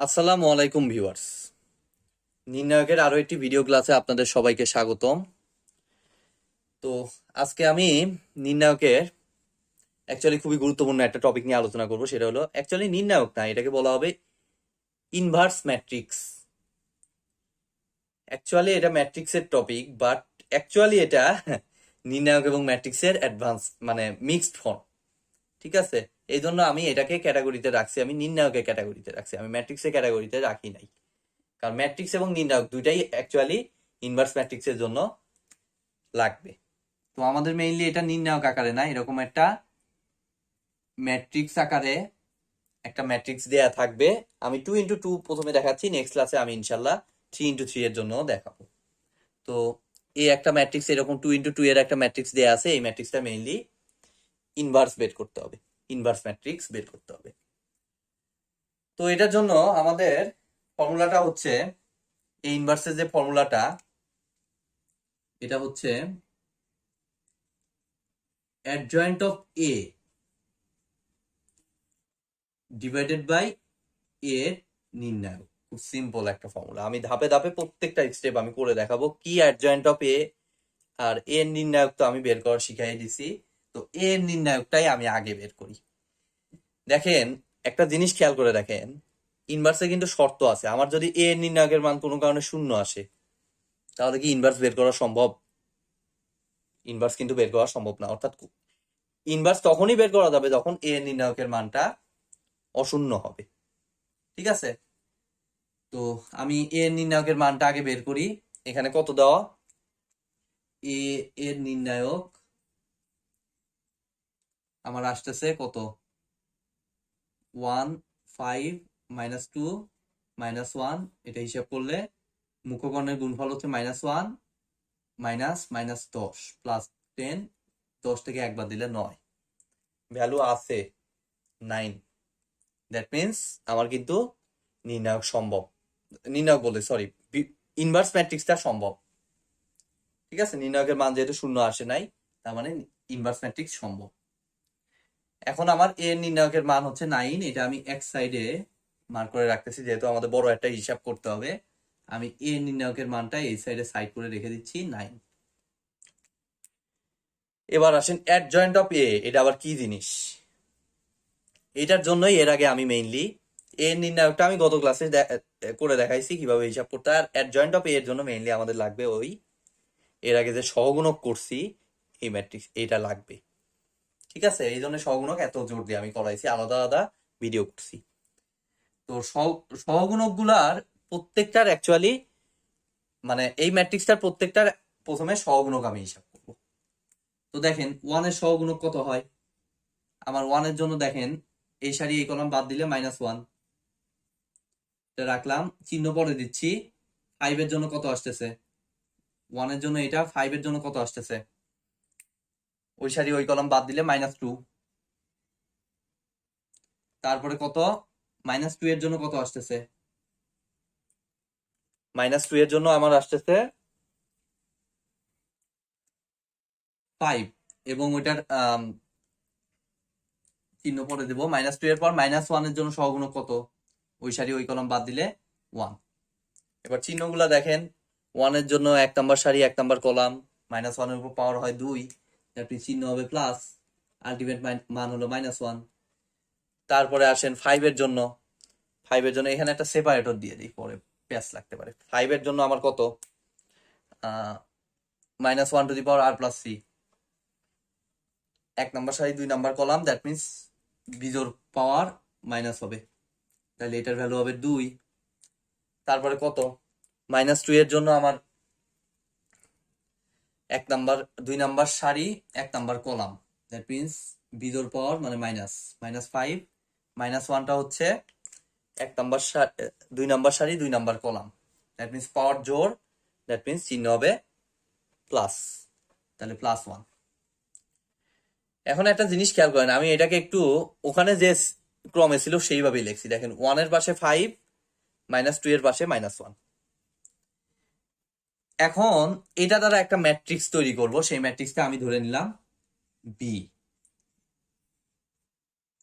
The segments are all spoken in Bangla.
আসসালামু আলাইকুম ভিউয়ার্স। নির্ণায়কের আরো একটি ভিডিও ক্লাসে আপনাদের সবাইকে স্বাগতম। তো আজকে আমি নির্ণায়কের অ্যাকচুয়ালি খুবই গুরুত্বপূর্ণ একটা টপিক নিয়ে আলোচনা করব। সেটা হলো অ্যাকচুয়ালি নির্ণায়ক না, এটাকে বলা হবে ইনভার্স ম্যাট্রিক্স। অ্যাকচুয়ালি এটা ম্যাট্রিক্সের টপিক, বাট অ্যাকচুয়ালি এটা নির্ণায়ক এবং ম্যাট্রিক্সের অ্যাডভান্স মানে মিক্সড ফর্ম। ঠিক আছে, এই জন্য আমি এটাকে ক্যাটাগরিতে রাখছি, আমি নির্ণায়কের ক্যাটাগরিতে রাখছি, আমি ম্যাট্রিক্সের ক্যাটাগরিতে রাখি নাই। কারণ ম্যাট্রিক্স এবং নির্ণায়ক দুইটাই অ্যাকচুয়ালি ইনভার্স ম্যাট্রিক্সের জন্য লাগবে। তো আমাদের মেইনলি এটা নির্ণায়ক আকারে না, এরকম একটা ম্যাট্রিক্স আকারে একটা ম্যাট্রিক্স দেয়া থাকবে। আমি 2x2 প্রথমে দেখাচ্ছি, নেক্সট ক্লাসে আমি ইনশাল্লাহ 3x3 এর জন্য দেখাবো। তো এই একটা ম্যাট্রিক্স এরকম 2x2 এর একটা ম্যাট্রিক্স দেয়া আছে, এই ম্যাট্রিক্সটা মেইনলি ইনভার্স বের করতে হবে, ইনভার্স ম্যাট্রিক্স বের করতে হবে। তো এটার জন্য আমাদের ফর্মুলাটা হচ্ছে, এই ইনভার্সের যে ফর্মুলাটা, এটা হচ্ছে adjoint of A divided by A নির্ণায়ক। খুব সিম্পল একটা ফর্মুলা, আমি ধাপে ধাপে প্রত্যেকটা স্টেপ আমি করে দেখাবো। কি অ্যাডজয়েন্ট অফ এ আর এর নির্ণায়ক তো আমি বের করা শিখাই দিছি, তো এর নির্ণায়কটাই আমি আগে বের করি। দেখেন, একটা জিনিস খেয়াল করে দেখেন, ইনভার্সে কিন্তু শর্ত আছে। আমার যদি এ এর নির্ণায়কের মান কোনো কারণে শূন্য আসে, তাহলে কি ইনভার্স বের করা সম্ভব? ইনভার্স কিন্তু বের করা সম্ভব না। অর্থাৎ ইনভার্স তখনই বের করা যাবে যখন এ এর নির্ণায়কের মানটা অশূন্য হবে। ঠিক আছে, তো আমি এ এর নির্ণায়কের মানটা আগে বের করি। এখানে কত দেওয়া, এ এর নির্ণায়ক আমার আসতেছে কত, 1 5 -2 -1। এটা হিসাব করলে মুখকর্ণের গুণফল হচ্ছে -1 -10 +10, 10 থেকে একবার দিলে 9, ভ্যালু আছে 9। দ্যাট মিনস আমার কিন্তু নির্ণায়ক সম্ভব, নির্ণায়ক বলে সরি, ইনভার্স ম্যাট্রিক্সটা সম্ভব। ঠিক আছে, নির্ণায়কের মান যেহেতু শূন্য আসে নাই, তার মানে ইনভার্স ম্যাট্রিক্স সম্ভব। এখন আমার এর নির্ণায়কের মান হচ্ছে 9, এটা আমি এক সাইডে মার্ক করে রাখতেছি, যেহেতু আমাদের বড় একটা হিসাব করতে হবে। আমি এর নির্ণায়কের মানটা এই সাইডে সাইড করে রেখে দিচ্ছি 9। এবার আসেন অ্যাডজয়েন্ট অফ এ, এটা আবার কি জিনিস? এটার জন্যই এর আগে আমি মেইনলি এর নির্ণায়কটা আমি গত ক্লাসে করে দেখাইছি কিভাবে হিসাব করতে। আর অ্যাডজয়েন্ট অফ এ এর জন্য মেইনলি আমাদের লাগবে ওই এর আগে যে সহগুণক করছি, এই ম্যাট্রিক্স এটা লাগবে। ঠিক আছে, এই জন্য সহগুণক এত জোর দিয়ে আমি করাইছি, আলাদা আলাদা ভিডিও করছি। তো সহগুণক গুলার প্রত্যেকটার অ্যাকচুয়ালি মানে এই ম্যাট্রিক্সটার প্রত্যেকটার প্রথমে সহগুণক আমি হিসাব করব। তো দেখেন, 1 এর সহগুণক কত হয়? আমার 1 এর জন্য দেখেন, এই সারি এই কলাম বাদ দিলে -1, এটা রাখলাম, চিহ্ন পরে দিচ্ছি। 5 এর জন্য কত আসতেছে? 1 এর জন্য এটা, 5 এর জন্য কত আসতেছে? ওই সারি ওই কলাম বাদ দিলে -2। তারপরে কত, -2 এর জন্য কত আসতেছে? -2 এর জন্য আমার আসতেছে 5, এবং ওইটার চিহ্ন পরে দেবো। -2 এর পর -1 এর জন্য সহগুণক কত? ওই সারি ওই কলাম বাদ দিলে 1। এবার চিহ্নগুলা দেখেন, 1 এর জন্য 1 নাম্বার সারি 1 নাম্বার কলাম, -1 এর উপর পাওয়ার হয় 2, চিহ্ন হবে প্লাস, আলটিমেট মান হলো -1। তারপরে আসেন 5 এর জন্য, 5 এর জন্য এখানে একটা সেপারেটর দিয়ে দিই, পরে প্যাচ লাগতে পারে। 5 এর জন্য আমার কত, -1r+c, 1 নাম্বার সারি 2 নাম্বার কলাম, দ্যাট মিনস বিজোড় পাওয়ার মাইনাস হবে, তাহলে এটার ভ্যালু হবে 2। তারপরে কত, -2 এর জন্য আমার 2 নাম্বার সারি 1 নাম্বার কলাম, দ্যাট মিনস বিজোড় পাওয়ার মানে -5, -1টা হচ্ছে 2 নাম্বার সারি 2 নাম্বার কলাম, দ্যাট মিনস পাওয়ার জোর, দ্যাট মিনস চিহ্ন হবে প্লাস, তাহলে +1। এখন একটা জিনিস খেয়াল করেন, আমি এটাকে একটু ওখানে যে ক্রমে ছিল সেইভাবেই লিখছি। দেখেন, 1 এর পাশে 5, -2 এর পাশে -1। এখন এটা দ্বারা একটা ম্যাট্রিক্স তৈরি করব, সেই ম্যাট্রিক্সটা আমি ধরে নিলাম বি।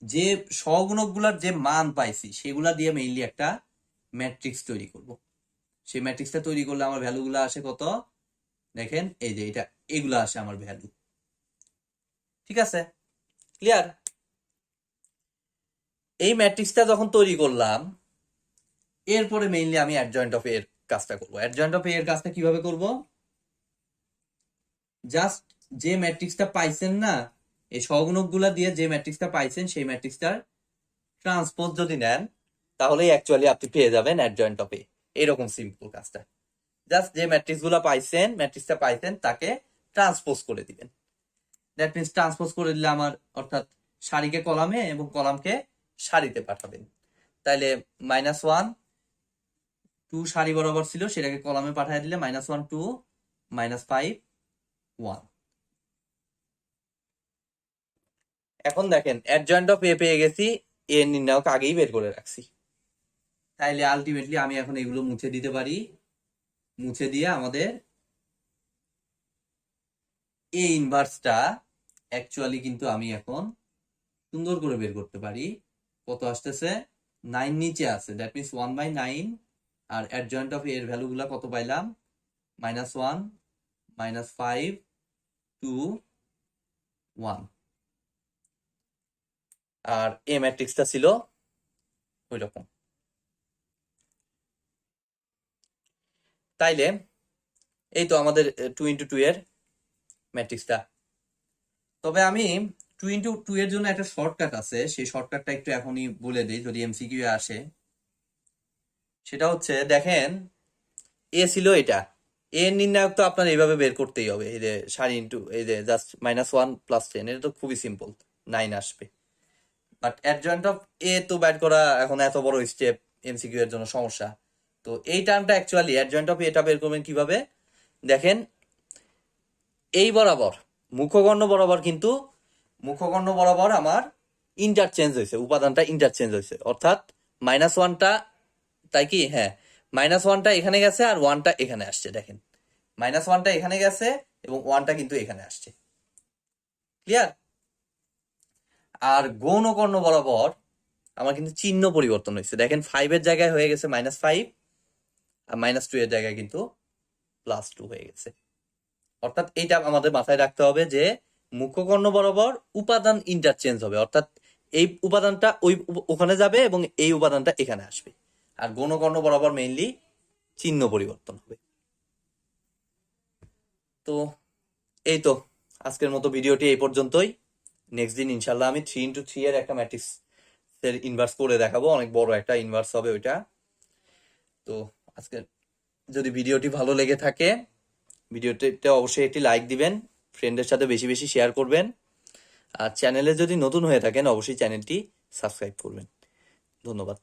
যে সহগুণক গুলার যে মান পাইছি সেগুলা দিয়ে মেইনলি একটা ম্যাট্রিক্স তৈরি করব। সেই ম্যাট্রিক্সটা তৈরি করলে আমার ভ্যালুগুলো আসে কত, দেখেন এই যে এটা, এগুলো আসে আমার ভ্যালু। ঠিক আছে, ক্লিয়ার? এই ম্যাট্রিক্সটা যখন তৈরি করলাম, এরপরে মেইনলি আমি অ্যাডজয়েন্ট অফ এর কাজটা করব। অ্যাডজয়েন্ট অফ এর কাজটা কিভাবে করব? জাস্ট যে ম্যাট্রিক্সটা পাইছেন না, এই সহগুণকগুলা দিয়ে যে ম্যাট্রিক্সটা পাইছেন সেই ম্যাট্রিক্সটার ট্রান্সপোজ যদি নেন, তাহলেই অ্যাকচুয়ালি আপনি পেয়ে যাবেন অ্যাডজয়েন্ট অফ এ। এরকম সিম্পল কাজটা। জাস্ট যে ম্যাট্রিক্সটা পাইছেন তাকে ট্রান্সপোজ করে দিবেন। দ্যাট মিনস ট্রান্সপোজ করে দিলে আমার, অর্থাৎ সারিকে কলামে এবং কলামকে সারিতে পাঠাবেন। তাইলে -1 2 সারি বরাবর ছিল, সেটাকে কলামে পাঠিয়ে দিলে -1 2 -5 1। এখন দেখেন অ্যাডজয়েন্ট অফ এ পেয়ে গেছি, এর নির্ণায়ক আগেই বের করে রাখছি। তাইলে আলটিমেটলি আমি এখন এগুলো মুছে দিতে পারি। মুছে দিয়ে আমাদের এই ইনভার্সটা অ্যাকচুয়ালি কিন্তু আমি এখন সুন্দর করে বের করতে পারি। কত আসতেছে? 9 নিচে আছে, দ্যাট মিনস 1/9। আর অ্যাডজয়েন্ট অফ এর ভ্যালুগুলা কত পাইলাম? -1 -5 2 1। আর এ ম্যাট্রিক্সটা ছিল ওই রকম। তাইলে এই তো আমাদের 2x2 এর ম্যাট্রিক্সটা। তবে আমি 2x2 এর জন্য একটা শর্টকাট আছে, সেই শর্টকাটটা একটু এখনই বলে দিই যদি এমসিকিউ আসে। সেটা হচ্ছে, দেখেন এ ছিল এটা, এর নির্ণায়ক তো আপনার এইভাবে বের করতেই হবে। এই যে সারি ইন্টু এই যে জাস্ট -1 + 10, এটা তো খুবই সিম্পল, 9 আসবে। বাট অ্যাডজয়েন্ট অফ এ তো বের করা এখন এত বড় স্টেপ, এমসিকিউ এর জন্য সমস্যা। তো এই টার্মটা অ্যাকচুয়ালি অ্যাডজয়েন্ট অফ এটা বের করবেন কিভাবে? দেখেন এই বরাবর মুখকর্ণ বরাবর, কিন্তু মুখকর্ণ বরাবর আমার ইন্টারচেঞ্জ হয়েছে, উপাদানটা ইন্টারচেঞ্জ হয়েছে। অর্থাৎ -1টা, তাই কি? হ্যাঁ, -1টা এখানে গেছে আর 1টা এখানে আসছে। দেখেন -1টা এখানে গেছে এবং 1টা কিন্তু এখানে আসছে। ক্লিয়ার? আর গৌণ কর্ণ বরাবর আমার কিন্তু চিহ্ন পরিবর্তন হয়েছে। দেখেন 5 এর জায়গায় হয়ে গেছে -5, আর -2 এর জায়গায় কিন্তু +2 হয়ে গেছে। অর্থাৎ এইটা আমাদের মাথায় রাখতে হবে যে মুখকর্ণ বরাবর উপাদান ইন্টারচেঞ্জ হবে, অর্থাৎ এই উপাদানটা ওখানে যাবে এবং এই উপাদানটা এখানে আসবে। আর গৌণকর্ণ বরাবর মেইনলি চিহ্ন পরিবর্তন হবে। তো এই তো আজকের মতো ভিডিওটি এই পর্যন্তই। নেক্সট দিন ইনশাল্লাহ আমি 3x3 এর একটা ম্যাট্রিক্স এর ইনভার্স করে দেখাবো, অনেক বড় একটা ইনভার্স হবে ওইটা। তো আজকে যদি ভিডিওটি ভালো লেগে থাকে, ভিডিওটিতে অবশ্যই একটি লাইক দিবেন, ফ্রেন্ডের সাথে বেশি বেশি শেয়ার করবেন। আর চ্যানেলে যদি নতুন হয়ে থাকেন অবশ্যই চ্যানেলটি সাবস্ক্রাইব করবেন। ধন্যবাদ।